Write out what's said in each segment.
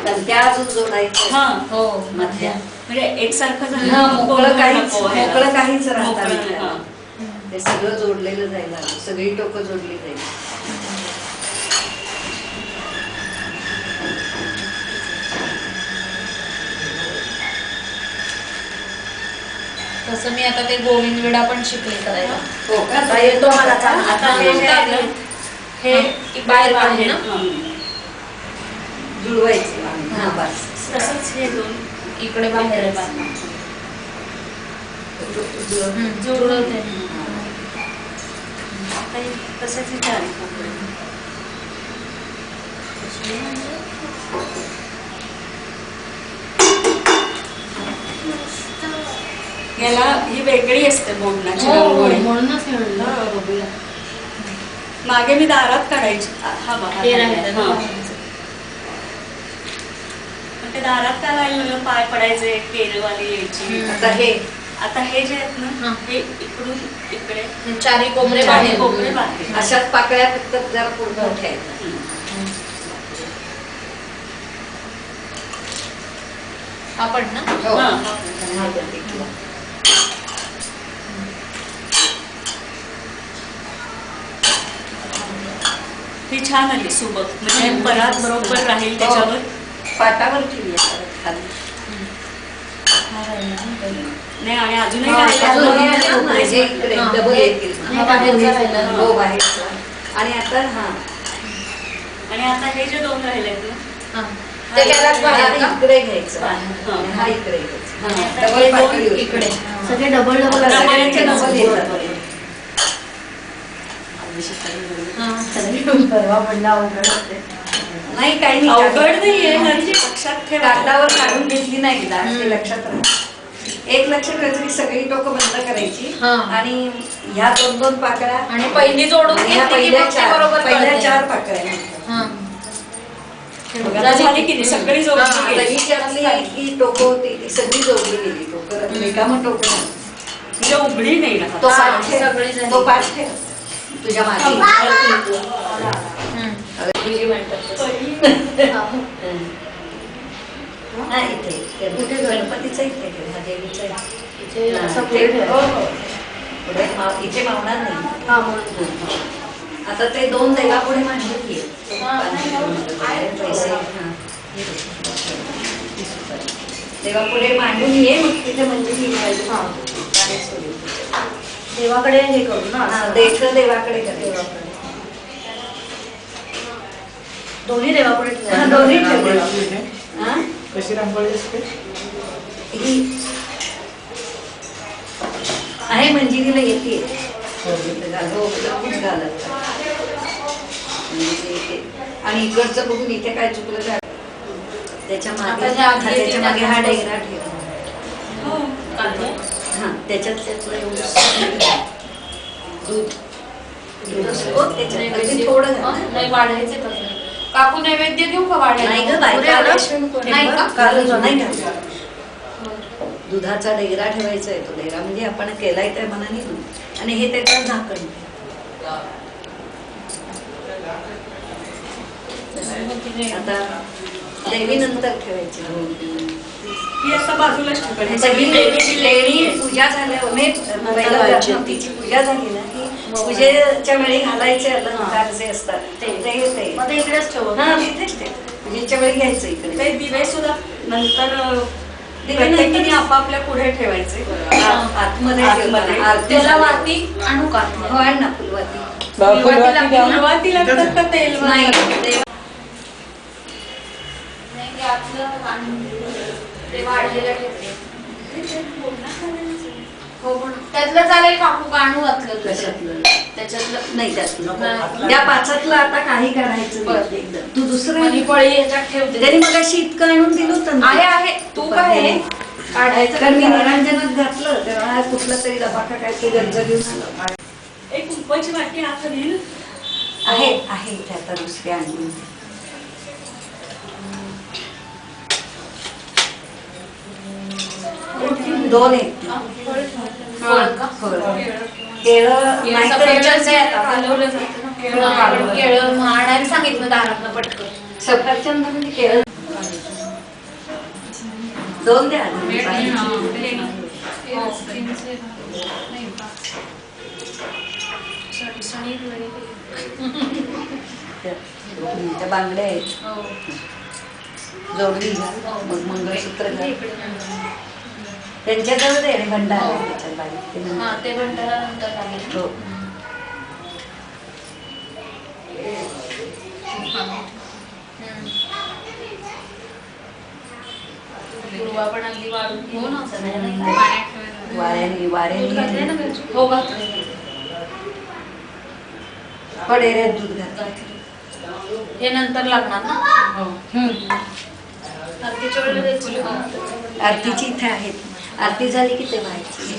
त्या अजून जोडायचं. हो मधल्या म्हणजे एकसारखं झालं मोकळं काहीच राहता नाही. ते सगळं जोडलेलं जायला, सगळी टोकं जोडली जाईल. तसं मी आता ते गोविंद विडा पण शिकले करायला. हो का? आता येतो मला. आता हे बाहेर काढले ना जुळवायचं. हा बस तसंच हे दोन इकडे बाहेर जुळवते. तसंच इथे आली. याला ही वेगळी असते बोलण्याची रंगोळी. म्हणूनच मागे मी दारात काढायची. हा बघा ते दारात काढायला पाय पडायचे, केरवाली यायची. आता हे जे आहेत ना हे इकडून इकडे चारी कोंबरे बाहेर अशाच पाकळ्या फक्त जरा पूर्ण ठेवायच्या. आपण ना ती छान आली सुबक, म्हणजे बराच बरोबर राहील त्याच्यावर. पाटावर ठेवूया खाली. नाही आणि अजूनही इकडे डबल येतील. हो बाहेरचा. आणि आता हे जे दोन राहिलेत ना इकडे घ्यायचं. हा इकडे डबल पातळी इकडे सगळे डबल डबल येतात. नाही काही नाही, अवघड नाहीये. लक्षात ठेवा, कागदावर काढून घेतली नाही ते लक्षात राहा. एक लक्षात ठेवायचं की सगळी टोकं बंद करायची आणि ह्या दोन दोन पाकळ्या आणि पहिली जोडून पहिल्या चार पाकळ्या झाली की नाही सगळी जोडली ही टोकं होती ती सगळी जोडली गेली. टोकं रिकामं टोकं म्हणजे उघडी नाही ना. तो पाठ ठेव तुझ्या मागे. इथे गणपतीचा इथे देवीचा इथे मावणार नाही. आता ते दोन देवापुढे मांडले की पैसे देवापुढे मांडून ये, मग तिथे मंदिर देवाकडे हे करू ना. देवाकडे दोन्ही देवापुढे दोन्ही ठेवले. कशी रांगोळी असते आहे मंजिरीला येते. आणि इकडचं बघून इथे काय चुकलं तर त्याच्या मागे हा डेगरा ठेव. हा त्याच्यात त्यातलं एवढं दूध थोडं नाही वाढायचे. काकू नैवेद्य देऊ का वाढायला? दुधाचा डेगरा ठेवायचा आहे. तो डेगरा म्हणजे आपण केलाय त्या मनाने दूध आणि हे त्याचं झाकण. आता देवी नंतर ठेवायची. बाजूला लेणी पूजा झाल्यावर तिची पूजा झाली ना की पूजेच्या वेळी घालायचे अलंकार जे असतात ते इकडेच ठेव. पूजेच्या वेळी घ्यायचं इकडे. ते दिवे सुद्धा नंतर प्रत्येकीने आपापल्या पुढे ठेवायचे आतमध्ये. त्याला वाती आणू का? हो आण ना फुलवाती. सुरुवातीला तर तेल नाही ते वाढलेलं ठेवते. त्यातलं चालेल काकू का आणू घातलं त्याच्यातलं नाही त्यातलं त्या पाचातलं आता काही काढायचं एकदम. तू दुसरं पळी याच्यात ठेवते. त्यांनी मग अशी इतकं आणून दिलं होतं. आहे तू काय काढायचं. कारण मी निरांजनात घातलं तेव्हा कुठला तरी दबाका काय ते गंज घेऊन आलं. एक उपाची वाटी आता नेल आहे आता दुसरी आणली. दोन आहेत. केळं आणायला सांगितलं दारातनं पटकन. सफरचंद म्हणजे केळं दोन द्या त्या बांगड्या आहेत जोडवी घाल मग मंगळसूत्र घाल त्यांच्याजवळ दे आणि भंडारा त्याच्यात बारीक ते भंडारा नंतर लागेल. हो गुरुवा पण अगदी वाढून हो ना. वाऱ्याने वाऱ्याने हो घातले. पडेऱ्यात दूध घाल हे नंतर लागणार ना. आरतीच्या वेळेला द्यायची. आरतीची इथे आहेत आरती झाली की ते व्हायची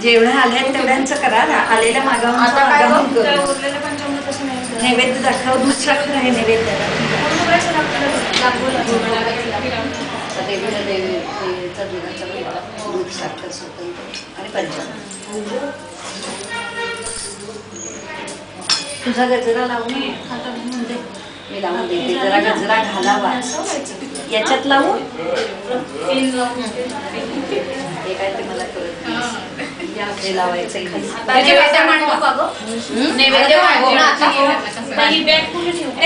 जेवढ्या आल्या तेवढ्यांचं करा आलेल्या मागावून आता काय आगमन बघ, करू. उरलेलं पंचामृत असं नाही. नैवेद्य दाखव दूध साखर आहे नैवेद्याला देवीला देवीचा दुधाचा वेगळा दूध साखर स्वतंत्र आणि पंचामृत तुझा गजरा लावून दे मी लावून देते जरा गजरा घालावा याच्यात लावू हे काय ते मला कळत नाही. हे लावायचं नैवेद्य मांडू का गं? नैवेद्य मांडू ना आता.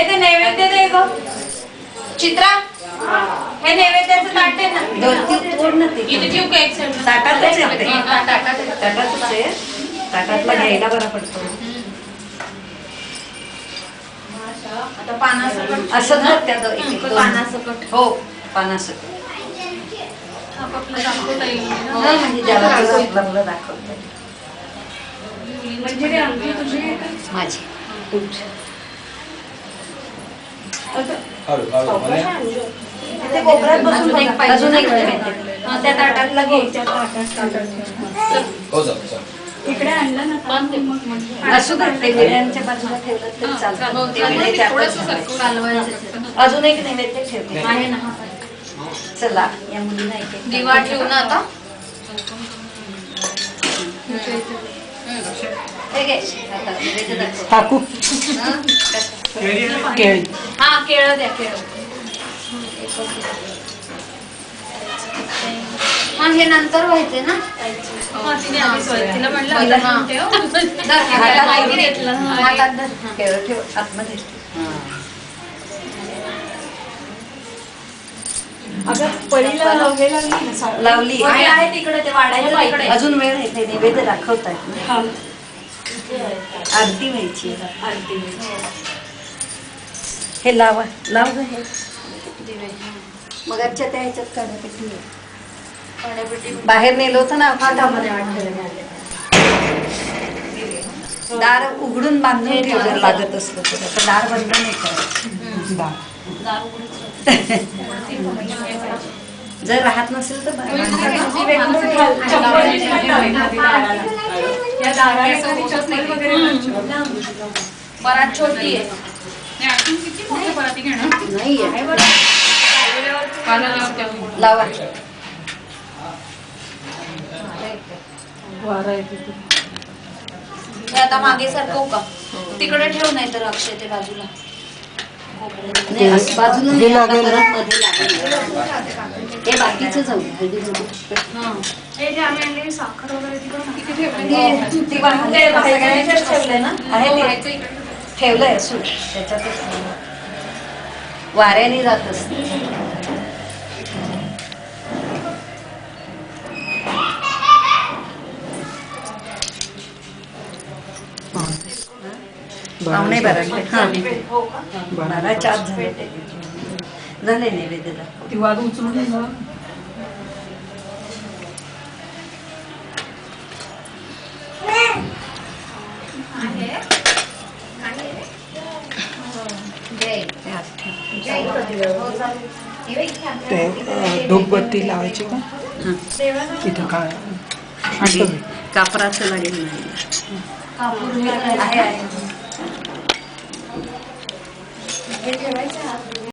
ते नैवेद्य दे गं. चित्रा हे नैवेद्याचं ताट आहे ना. तोड ना ते इथे ठेवू का एक साईड? ताटातच येते ताटात. ताटातच आहे ताटातला घ्यायला बरा पडतो आता पानासकट असं धर त्यात एक एक दोन. पानासकट. हो पानासकट आपापलं दाखवता येईल ना. हो, म्हणजे ज्याला आपल्याला दाखवता येईल. म्हणजे रे आमची तुझी माझी ते कोपऱ्यात बसून अजून एक बघा. पाहिजे. अजून एक नैवेद्य. त्या ताटातला घे. इकडे आणलं ना. असू दे ते विड्यांच्या बाजूला ठेवलं तरी चालतं ते विड्याच्या आतच. अजून एक नैवेद्य ठेवते आहे ना. चला या मुलींना एक एक दिवा ठेवू ना आता. हे घे. आता नैवेद्य दाखव. टाकू हं? केळी हा केळं द्या केळं. हा हे नंतर व्हायचे ना. तिने आधीच व्हायचं. तिला म्हणलं पहिलं, आता हा. ठेव. धर, हातात हातात धर. घेतलं. हातात धर. केळं ठेव आतमध्ये अगं पळीला हे लागली ना साडी. लावली वडी आहे तिकडे ते वाढायचं तिकडे. अजून वेळ आहे ते नैवेद्य दाखवतात ना हा. आरती व्हायची आरती. हे लावा लाव गं हे मग आजच्या त्या ह्याच्यात काढापेटी पाण्यापेटी. बाहेर नेलं होतं ना फाटामध्ये दार उघडून बांधून ठेव जर लागत असलं तर आता दार बंद नाही करायचं दार उघडून. जर राहत नसेल तर बाहेर. या दाराला कधी चप्पल वगैरे घालतो. बराच छोटी आहे. नाही लावा वारा आहे तिथे हे आता मागे सरकवू का? तिकडे ठेव नाही तर अक्षय ते बाजूला. नाही, असं बाजूला नाही, आता परत मध्ये लागेल. हे बाकीचं जाऊ दे, हळदी जाऊ हे जे आम्ही आणलेली साखर वगैरे ती पण किती दे. ती बाहेर सगळ्यांच्याच ठेवलंय ना आहे ते ठेवलंय असू त्याच्यातच वाऱ्याने जात असते पावणे बाराचे हो का? बाराच्या आत झाले झाले नैवेद्य दाखव. ती वाद उचलून ये ना. ते धूपबत्ती लावायची का इथं काय कापराचं लागेल नाही कापूर आहे आहे हे ठेवायचं.